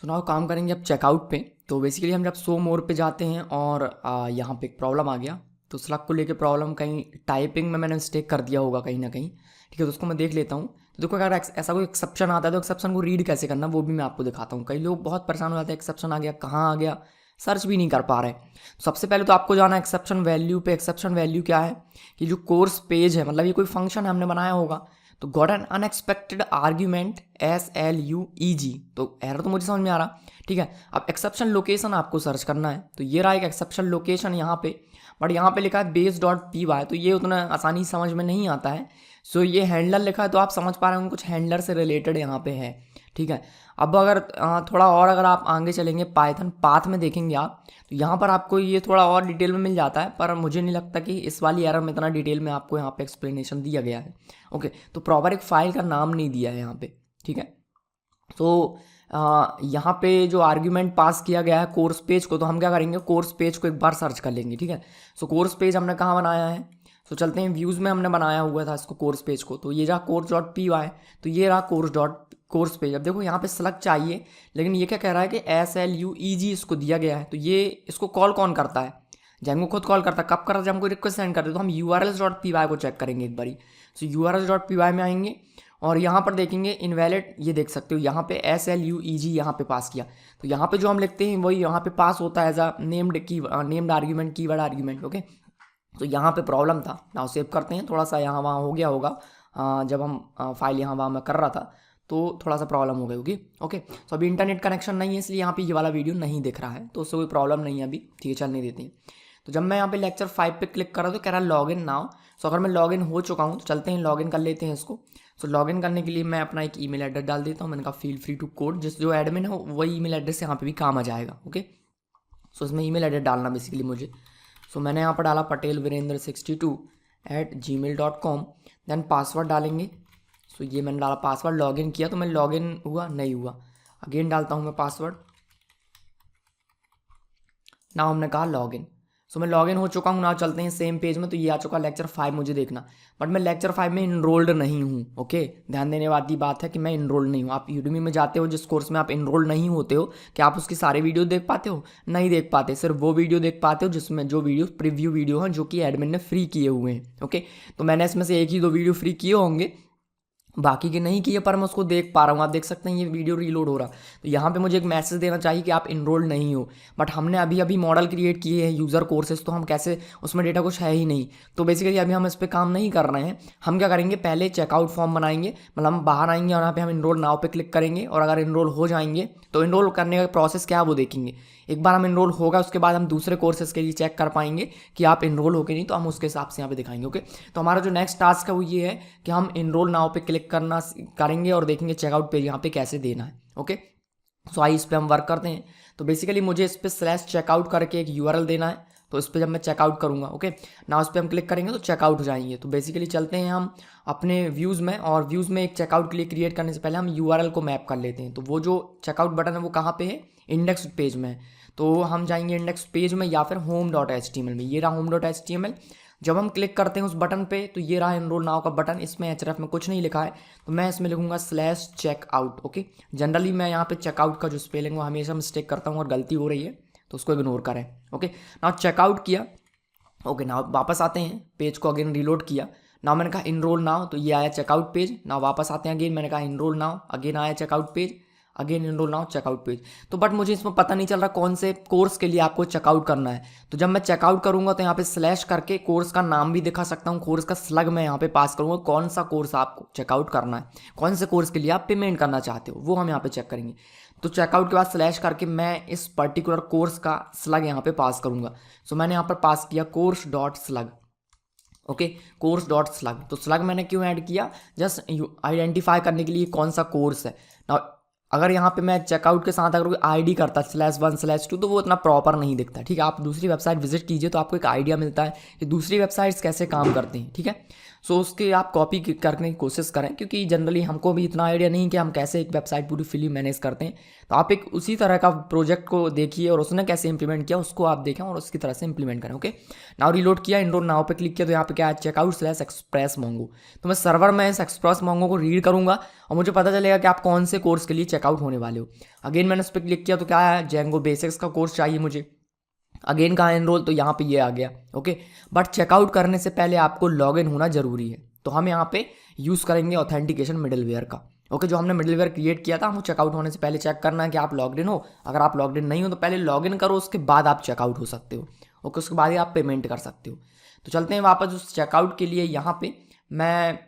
सुनाओ काम करेंगे अब चेकआउट पे। तो बेसिकली हम जब शो मोर पे जाते हैं और यहाँ पे एक प्रॉब्लम आ गया, तो स्लग को लेके प्रॉब्लम कहीं टाइपिंग में मैंने मिस्टेक कर दिया होगा कहीं ना कहीं। ठीक है, तो उसको मैं देख लेता हूँ। तो देखो अगर ऐसा कोई एक्सेप्शन आता है तो एक्सेप्शन को रीड कैसे करना वो भी मैं आपको दिखाता हूँ। कई लोग बहुत परेशान हो जाते हैं, एक्सेप्शन आ गया कहाँ आ गया, सर्च भी नहीं कर पा रहे। तो सबसे पहले तो आपको जाना एक्सेप्शन वैल्यू पे। एक्सेप्शन वैल्यू क्या है कि जो कोर्स पेज है, मतलब ये कोई फंक्शन हमने बनाया होगा, तो got an unexpected argument SLUEG। तो एरर तो मुझे समझ में आ रहा। ठीक है, अब एक्सेप्शन लोकेशन आपको सर्च करना है। तो ये रहा एक एक्सेप्शन लोकेशन यहाँ पे, बट यहाँ पे लिखा है base.py, तो ये उतना आसानी से समझ में नहीं आता है। सो ये हैंडलर लिखा है तो आप समझ पा रहे होंगे कुछ हैंडलर से रिलेटेड यहाँ पे है। ठीक है, अब अगर थोड़ा और अगर आप आगे चलेंगे पाइथन पाथ में देखेंगे आप, तो यहाँ पर आपको ये थोड़ा और डिटेल में मिल जाता है, पर मुझे नहीं लगता कि इस वाली एरर में इतना डिटेल में आपको यहाँ पे एक्सप्लेनेशन दिया गया है। ओके, तो प्रॉपर एक फाइल का नाम नहीं दिया है यहाँ पे। ठीक है, तो यहाँ पे जो आर्ग्यूमेंट पास किया गया है कोर्स पेज को, तो हम क्या करेंगे, कोर्स पेज को एक बार सर्च कर लेंगे। ठीक है, सो कोर्स पेज हमने कहाँ बनाया है, तो चलते हैं व्यूज़ में हमने बनाया हुआ था इसको कोर्स पेज को। तो ये रहा course.py, तो ये रहा कोर्स पेज। अब देखो यहाँ पे स्लग चाहिए, लेकिन ये क्या कह रहा है कि SLUEG इसको दिया गया है। तो ये इसको कॉल कौन करता है, जैंगो खुद कॉल करता है। कब करता है, जब हम कोई रिक्वेस्ट सेंड करते हैं। तो हम urls.py को चेक करेंगे एक बारी। सो urls.py में आएंगे और यहाँ पर देखेंगे इनवैलिड, ये देख सकते हो यहाँ पे SLUEG यहाँ पे पास किया। तो यहाँ पे जो हम लिखते हैं वही यहाँ पे पास होता है as a named argument, keyword argument. Okay, तो यहाँ पे प्रॉब्लम था। नाउ सेव करते हैं, थोड़ा सा यहाँ वहाँ हो गया होगा जब हम फाइल यहाँ वहाँ मैं कर रहा था तो थोड़ा सा प्रॉब्लम हो गई होगी। ओके, तो अभी इंटरनेट कनेक्शन नहीं है इसलिए यहाँ पे ये वाला वीडियो नहीं दिख रहा है, तो उससे कोई प्रॉब्लम नहीं है अभी। ठीक है, चलने देते हैं। तो जब मैं यहाँ पे लेक्चर 5 पे क्लिक कर रहा हूँ तो कह रहा है लॉग इन नाउ। सो अगर मैं लॉग इन हो चुका हूँ तो चलते हैं लॉग इन कर लेते हैं इसको। सो लॉग इन करने के लिए मैं अपना एक ईमेल एड्रेस डाल देता हूँ। मैंने कहा फील फ्री टू कोड, जिस जो एडमिन है वही ईमेल एड्रेस यहाँ पे भी काम आ जाएगा। ओके, सो इसमें ईमेल एड्रेस डालना बेसिकली मुझे। सो मैंने यहाँ पर डाला patelvirendra62@gmail.com, देन पासवर्ड डालेंगे। सो ये मैंने डाला पासवर्ड, लॉगिन किया तो मैं लॉगिन हुआ नहीं हुआ, अगेन डालता हूँ मैं पासवर्ड। नाउ हमने कहा लॉगिन। सो मैं लॉगिन हो चुका हूँ। नाउ चलते हैं सेम पेज में। तो ये आ चुका लेक्चर 5 मुझे देखना, बट मैं लेक्चर 5 में इनरोल्ड नहीं हूँ। ओके, ध्यान देने वाली बात है कि मैं इनरोल्ड नहीं हूँ। आप यूडमी में जाते हो जिस कोर्स में आप इनरोल्ड नहीं होते हो, क्या आप उसके सारे वीडियो देख पाते हो? नहीं देख पाते, सिर्फ वो वीडियो देख पाते हो जिसमें जो वीडियो प्रीव्यू वीडियो हैं जो कि एडमिन ने फ्री किए हुए हैं। ओके, तो मैंने इसमें से एक ही दो वीडियो फ्री किए होंगे, बाकी के नहीं किए, पर मैं उसको देख पा रहा हूँ। आप देख सकते हैं ये वीडियो रीलोड हो रहा। तो यहाँ पे मुझे एक मैसेज देना चाहिए कि आप इनरोल्ड नहीं हो, बट हमने अभी अभी मॉडल क्रिएट किए हैं यूज़र कोर्सेज, तो हम कैसे, उसमें डेटा कुछ है ही नहीं। तो बेसिकली अभी हम इस पर काम नहीं कर रहे हैं। हम क्या करेंगे, पहले चेकआउट फॉर्म बनाएंगे, मतलब हम बाहर आएंगे और यहाँ पे हम इनरोल नाउ पे क्लिक करेंगे, और अगर इनरोल हो जाएंगे तो इनरोल करने का प्रोसेस क्या है वो देखेंगे। एक बार हम इनरोल होगा उसके बाद हम दूसरे कोर्सेज के लिए चेक कर पाएंगे कि आप इनरोल हो के नहीं, तो हम उसके हिसाब से यहाँ पे दिखाएंगे। ओके, तो हमारा जो नेक्स्ट टास्क है वो ये है कि हम इनरोल नाउ पे क्लिक करेंगे और देखेंगे चेकआउट पेज यहाँ पे कैसे देना है। ओके, सो आइए इस पर हम वर्क करते हैं। तो बेसिकली मुझे इस पर /checkout करके एक URL देना है। तो इस पर जब मैं चेकआउट करूँगा, ओके ना, उस पर हम क्लिक करेंगे तो चेकआउट हो जाएंगे। तो बेसिकली चलते हैं हम अपने व्यूज़ में, और व्यूज़ में एक चेकआउट के लिए क्रिएट करने से पहले हम URL को मैप कर लेते हैं। तो वो जो चेकआउट बटन है वो कहाँ पे है, इंडेक्स पेज में। तो हम जाएंगे इंडेक्स पेज में या फिर home.html में। ये रहा home.html। जब हम क्लिक करते हैं उस बटन पे तो ये रहा इनरोल नाउ का बटन। इसमें href में कुछ नहीं लिखा है, तो मैं इसमें लिखूंगा /checkout। ओके, जनरली मैं यहाँ पे चेकआउट का जो स्पेलिंग वो हमेशा मिस्टेक करता हूँ और गलती हो रही है, तो उसको इग्नोर करें। ओके, नाउ चेकआउट किया। ओके, नाउ वापस आते हैं, पेज को अगेन रीलोड किया। नाउ मैंने कहा इनरोल नाउ, तो ये आया चेकआउट पेज। नाउ वापस आते हैं अगेन, मैंने कहा इनरोल नाउ, अगेन आया checkout page, again enrol now checkout page. तो बट मुझे इसमें पता नहीं चल रहा कौन से कोर्स के लिए आपको चेकआउट करना है। तो जब मैं चेकआउट करूंगा तो यहाँ पे स्लैश करके कोर्स का नाम भी दिखा सकता हूँ, कोर्स का स्लग मैं यहाँ पे पास करूंगा, कौन सा कोर्स आपको चेकआउट करना है, कौन से कोर्स के लिए आप पेमेंट करना चाहते हो, वो हम यहाँ पे चेक करेंगे। तो चेकआउट के बाद स्लैश करके मैं इस पर्टिकुलर कोर्स का स्लग यहाँ पे पास करूंगा। सो मैंने यहाँ पर पास किया course.slug। Okay, course.slug। तो स्लग मैंने क्यों ऐड किया, जस्ट आइडेंटिफाई करने के लिए कौन सा कोर्स है ना। अगर यहाँ पे मैं चेकआउट के साथ अगर कोई ID करता /1/2 तो वो इतना प्रॉपर नहीं दिखता। ठीक है, आप दूसरी वेबसाइट विजिट कीजिए तो आपको एक आइडिया मिलता है कि दूसरी वेबसाइट्स कैसे काम करती हैं। ठीक है, सो उसके आप कॉपी करने की कोशिश करें, क्योंकि जनरली हमको भी इतना आइडिया नहीं कि हम कैसे एक वेबसाइट पूरी फ्री मैनेज करते हैं। तो आप एक उसी तरह का प्रोजेक्ट को देखिए और उसने कैसे इंप्लीमेंट किया उसको आप देखें और उसकी तरह से इंप्लीमेंट करें। ओके, नाउ रीलोड किया, इनरोल नाउ पे क्लिक किया, तो यहाँ पे क्या है, चेकआउट/एक्सप्रेस मोंगो। तो मैं सर्वर में इस एक्सप्रेस मोंगो को रीड करूँगा और मुझे पता चलेगा कि आप कौन से कोर्स के लिए चेकआउट होने वाले हो। अगेन मैंने उस पर क्लिक किया तो क्या है, जेंगो बेसिक्स का कोर्स चाहिए मुझे। अगेन कहाँ एनरोल, तो यहाँ पे ये आ गया। ओके, बट चेकआउट करने से पहले आपको लॉगिन होना जरूरी है। तो हम यहाँ पे यूज़ करेंगे ऑथेंटिकेशन मिडलवेयर का। ओके, जो हमने मिडलवेयर क्रिएट किया था, हमको चेकआउट होने से पहले चेक करना है कि आप लॉग्ड इन हो। अगर आप लॉग्ड इन नहीं हो तो पहले लॉगिन करो, उसके बाद आप चेकआउट हो सकते हो। ओके, उसके बाद ही आप पेमेंट कर सकते हो। तो चलते हैं वापस उस चेकआउट के लिए। यहाँ पे मैं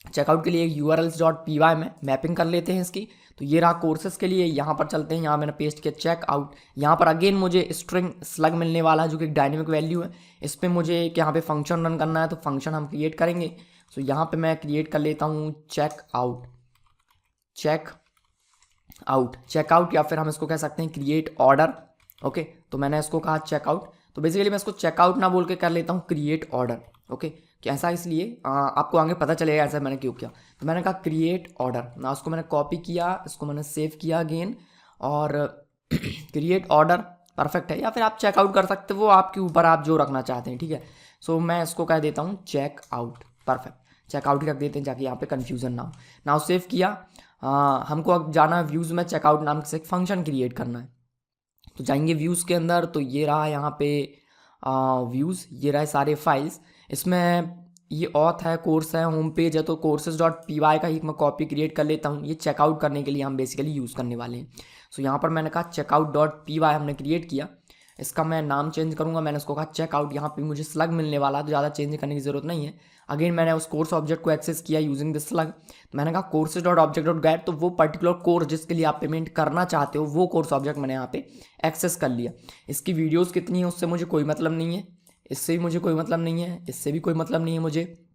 चेकआउट के लिए एक urls.py में मैपिंग कर लेते हैं इसकी। तो ये रहा कोर्सेज के लिए। यहाँ पर चलते हैं, यहाँ मैंने पेस्ट किया चेकआउट। यहाँ पर अगेन मुझे स्ट्रिंग स्लग मिलने वाला है जो कि एक डायनेमिक वैल्यू है। इस पर मुझे एक यहाँ पे फंक्शन रन करना है, तो फंक्शन हम क्रिएट करेंगे। सो यहाँ पे मैं क्रिएट कर लेता हूँ चेकआउट या फिर हम इसको कह सकते हैं क्रिएट ऑर्डर। ओके, तो मैंने इसको कहा चेकआउट। तो बेसिकली मैं इसको चेकआउट ना बोल के कर लेता हूँ क्रिएट ऑर्डर। ओके, कि ऐसा इसलिए आपको आगे पता चलेगा ऐसा मैंने क्यों किया। तो मैंने कहा क्रिएट ऑर्डर ना, उसको मैंने कॉपी किया, इसको मैंने सेव किया अगेन और क्रिएट ऑर्डर परफेक्ट है। या फिर आप चेकआउट कर सकते हो, वो आपके ऊपर, आप जो रखना चाहते हैं। ठीक है, सो मैं इसको कह देता हूँ चेकआउट। परफेक्ट, चेकआउट ही रख देते हैं जाके यहाँ पे कन्फ्यूजन ना हो। नाउ सेव किया। हमको अब जाना है व्यूज़ में, चेकआउट नाम से एक फंक्शन क्रिएट करना है। तो जाएंगे व्यूज़ के अंदर, तो ये रहा यहाँ पे व्यूज़, ये रहे सारे फाइल्स। इसमें ये ऑथ है, कोर्स है, होम पेज है। तो courses.py का ही मैं कॉपी क्रिएट कर लेता हूँ। ये चेकआउट करने के लिए हम बेसिकली यूज़ करने वाले हैं। सो यहाँ पर मैंने कहा checkout.py हमने क्रिएट किया। इसका मैं नाम चेंज करूँगा, मैंने उसको कहा चेकआउट। यहाँ पे मुझे स्लग मिलने वाला, तो ज़्यादा चेंज करने की ज़रूरत नहीं है। अगेन मैंने उस कोर्स ऑब्जेक्ट को एक्सेस किया यूजिंग दिस स्लग। मैंने कहा courses.object.get, तो वो पर्टिकुलर कोर्स जिसके लिए आप पेमेंट करना चाहते हो वो कोर्स ऑब्जेक्ट मैंने यहाँ पे एक्सेस कर लिया। इसकी वीडियोज़ कितनी है उससे मुझे कोई मतलब नहीं है, इससे भी मुझे कोई मतलब नहीं है, इससे भी कोई मतलब नहीं है मुझे।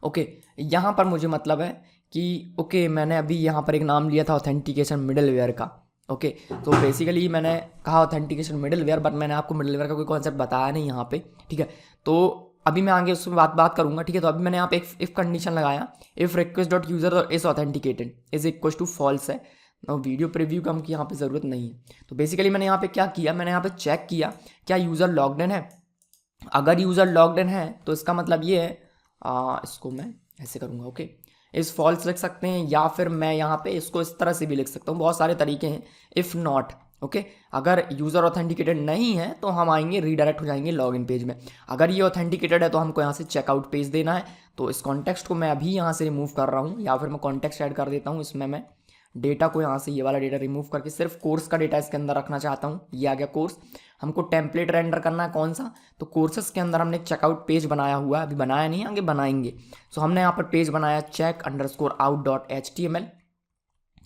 ओके, यहाँ पर मुझे मतलब है कि ओके मैंने अभी यहाँ पर एक नाम लिया था ऑथेंटिकेशन मिडलवेयर का। ओके, तो बेसिकली मैंने कहा ऑथेंटिकेशन मिडलवेयर, बट मैंने आपको मिडलवेयर का कोई कॉन्सेप्ट बताया नहीं यहाँ पे। ठीक है, तो अभी मैं आगे उसमें बात करूँगा। ठीक है, तो अभी मैंने यहाँ पे एक इफ़ कंडीशन लगाया, if request.user is authenticated is equal to false है। वीडियो प्रीव्यू का हमको यहाँ पे ज़रूरत नहीं है। तो बेसिकली मैंने यहाँ पे क्या किया, मैंने यहाँ पे चेक किया क्या यूज़र लॉग्ड इन है। अगर यूज़र लॉग्ड इन है तो इसका मतलब ये है, इसको मैं ऐसे करूँगा। ओके, इस फॉल्स लिख सकते हैं, या फिर मैं यहाँ पे इसको इस तरह से भी लिख सकता हूँ, बहुत सारे तरीके हैं। इफ़ नॉट, ओके, अगर यूज़र ऑथेंटिकेटेड नहीं है तो हम आएंगे, रीडायरेक्ट हो जाएंगे लॉगिन पेज में। अगर ये ऑथेंटिकेटेड है तो हमको यहाँ से चेकआउट पेज देना है। तो इस कॉन्टेक्स्ट को मैं अभी यहाँ से रिमूव कर रहा हूँ, या फिर मैं कॉन्टेक्स्ट ऐड कर देता हूँ। इसमें मैं डेटा को यहाँ से, ये वाला डेटा रिमूव करके सिर्फ कोर्स का डेटा इसके अंदर रखना चाहता हूँ। ये आ गया कोर्स। हमको टेम्पलेट रेंडर करना है कौन सा, तो कोर्सेस के अंदर हमने एक चेकआउट पेज बनाया हुआ है, अभी बनाया नहीं, आगे बनाएंगे। सो हमने यहाँ पर पेज बनाया check_out.html।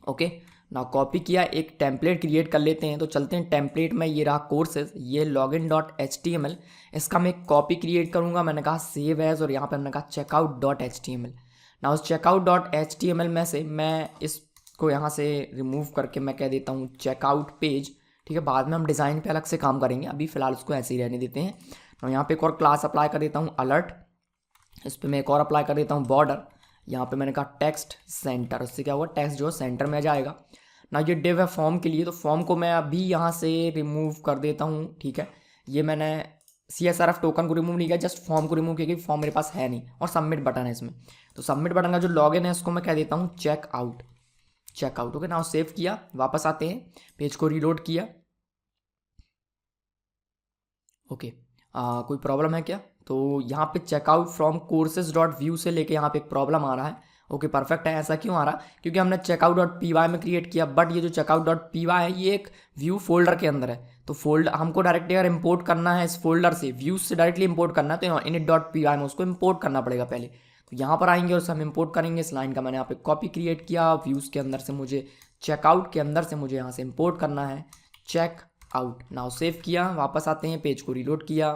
ओके, ना कॉपी किया, एक टेम्पलेट क्रिएट कर लेते हैं। तो चलते हैं टेम्पलेट में, ये रहा कोर्सेज, ये login.html। इसका मैं कॉपी क्रिएट करूँगा, मैंने कहा सेव एज, और यहाँ पर मैंने कहा checkout.html। ना उस checkout.html में से मैं इसको यहाँ से रिमूव करके मैं कह देता हूँ चेकआउट पेज। ठीक है, बाद में हम डिज़ाइन पे अलग से काम करेंगे, अभी फ़िलहाल उसको ऐसे ही रहने देते हैं। तो यहाँ पे एक और क्लास अप्लाई कर देता हूँ अलर्ट। इस पर मैं एक और अप्लाई कर देता हूँ बॉर्डर। यहाँ पे मैंने कहा टेक्स्ट सेंटर, उससे क्या होगा, टेक्स्ट जो सेंटर में आ जाएगा ना। ये डिव है फॉर्म के लिए, तो फॉर्म को मैं अभी यहाँ से रिमूव कर देता हूँ। ठीक है, ये मैंने CSRF टोकन को रिमूव नहीं किया, जस्ट फॉर्म को रिमूव किया क्योंकि फॉर्म मेरे पास है नहीं, और सबमिट बटन है इसमें। तो सबमिट बटन का जो लॉगिन है इसको मैं कह देता हूँ चेकआउट। ओके, ना सेव किया, वापस आते हैं, पेज को रीलोड किया। ओके, कोई प्रॉब्लम है क्या, तो यहाँ पे चेकआउट फ्रॉम courses.view से लेके यहाँ पे एक प्रॉब्लम आ रहा है। ओके, परफेक्ट है। ऐसा क्यों आ रहा, क्योंकि हमने checkout.py में क्रिएट किया, बट ये जो checkout.py है ये एक व्यू फोल्डर के अंदर है। तो फोल्डर हमको डायरेक्टली अगर इंपोर्ट करना है इस फोल्डर से, व्यूज से डायरेक्टली इंपोर्ट करना है, तो init.py में उसको इंपोर्ट करना पड़ेगा पहले। तो यहाँ पर आएंगे और हम इंपोर्ट करेंगे। इस लाइन का मैंने यहाँ पे कॉपी क्रिएट किया, व्यूज़ के अंदर से मुझे, चेकआउट के अंदर से मुझे यहाँ से इंपोर्ट करना है चेकआउट। नाउ सेव किया, वापस आते हैं, पेज को रीलोड किया।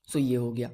सो ये हो गया।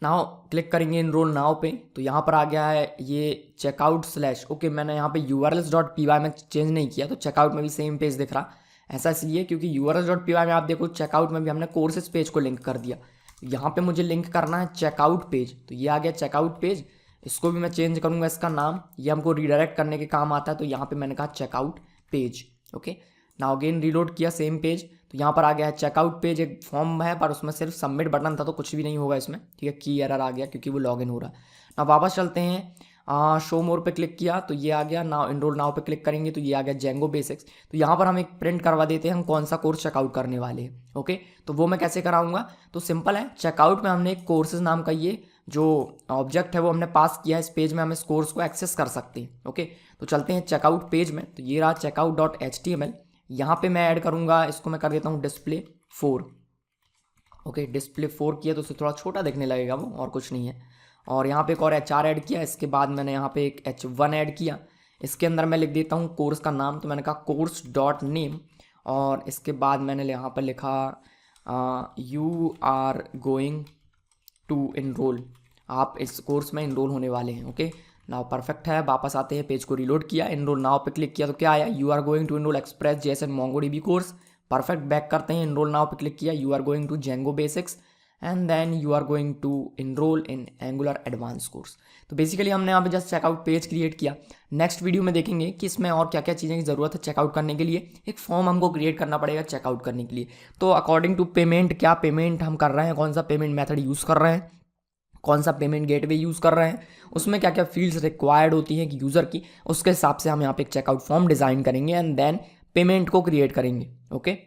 नाउ क्लिक करेंगे इनरोल नाउ पे, तो यहाँ पर आ गया है ये चेकआउट स्लैश। ओके, मैंने यहाँ पे urls.py में चेंज नहीं किया, तो चेकआउट में भी सेम पेज दिख रहा। ऐसा इसलिए क्योंकि urls.py में आप देखो चेकआउट में भी हमने कोर्सेज पेज को लिंक कर दिया। यहाँ पे मुझे लिंक करना है चेकआउट पेज, तो ये आ गया चेकआउट पेज। इसको भी मैं चेंज करूँगा इसका नाम, ये हमको रीडायरेक्ट करने के काम आता है, तो यहाँ पे मैंने कहा checkout page. Okay, now again reload किया सेम पेज, तो यहाँ पर आ गया है चेकआउट पेज। एक फॉर्म है पर उसमें सिर्फ सबमिट बटन था, तो कुछ भी नहीं होगा इसमें, ठीक है। की एरर आ गया क्योंकि वो लॉगिन हो रहा है। ना वापस चलते हैं, शो मोर पे क्लिक किया तो ये आ गया, नाउ इनरोल नाउ पे क्लिक करेंगे तो ये आ गया जेंगो बेसिक्स। तो यहाँ पर हम एक प्रिंट करवा देते हैं हम कौन सा कोर्स चेकआउट करने वाले हैं। ओके, तो वो मैं कैसे कराऊंगा, तो सिंपल है, चेकआउट में हमने एक कोर्सेज नाम का ये जो ऑब्जेक्ट है वो हमने पास किया है इस पेज में, हम इस कोर्स को एक्सेस कर सकते हैं। ओके, तो चलते हैं चेकआउट पेज में, तो ये रहा checkout.html। यहाँ पे मैं ऐड करूँगा, इसको मैं कर देता हूँ डिस्प्ले 4। ओके, डिस्प्ले 4 किया तो उसे थोड़ा छोटा दिखने लगेगा वो, और कुछ नहीं है। और यहाँ पे एक और HR ऐड किया, इसके बाद मैंने यहाँ पे एक H1 ऐड किया। इसके अंदर मैं लिख देता हूँ कोर्स का नाम, तो मैंने कहा कोर्स डॉट नेम, और इसके बाद मैंने यहाँ पर लिखा you are going to enrol, आप इस कोर्स में इनरोल होने वाले हैं। ओके, नाउ परफेक्ट है। वापस आते हैं, पेज को रीलोड किया, इनरोल नाउ पे क्लिक किया तो क्या आया, you are going to enrol Express JS and MongoDB course. Perfect, back करते हैं, इनरोल नाउ पे क्लिक किया, you are going to Django basics and then you are going to enrol in Angular advance course. तो basically हमने यहाँ पे just checkout page create किया। Next video में देखेंगे कि इसमें और क्या क्या चीज़ें की ज़रूरत है चेकआउट करने के लिए। एक फॉर्म हमको क्रिएट करना पड़ेगा चेकआउट करने के लिए, तो अकॉर्डिंग टू पेमेंट, क्या पेमेंट हम कर रहे हैं, कौन सा पेमेंट मेथड यूज़ कर रहे हैं, कौन सा पेमेंट गेटवे यूज़ कर रहे हैं, उसमें क्या क्या फील्ड्स रिक्वायर्ड होती हैं कि यूज़र की, उसके हिसाब से हम यहाँ पे एक चेकआउट फॉर्म डिज़ाइन करेंगे एंड देन पेमेंट को क्रिएट करेंगे। ओके।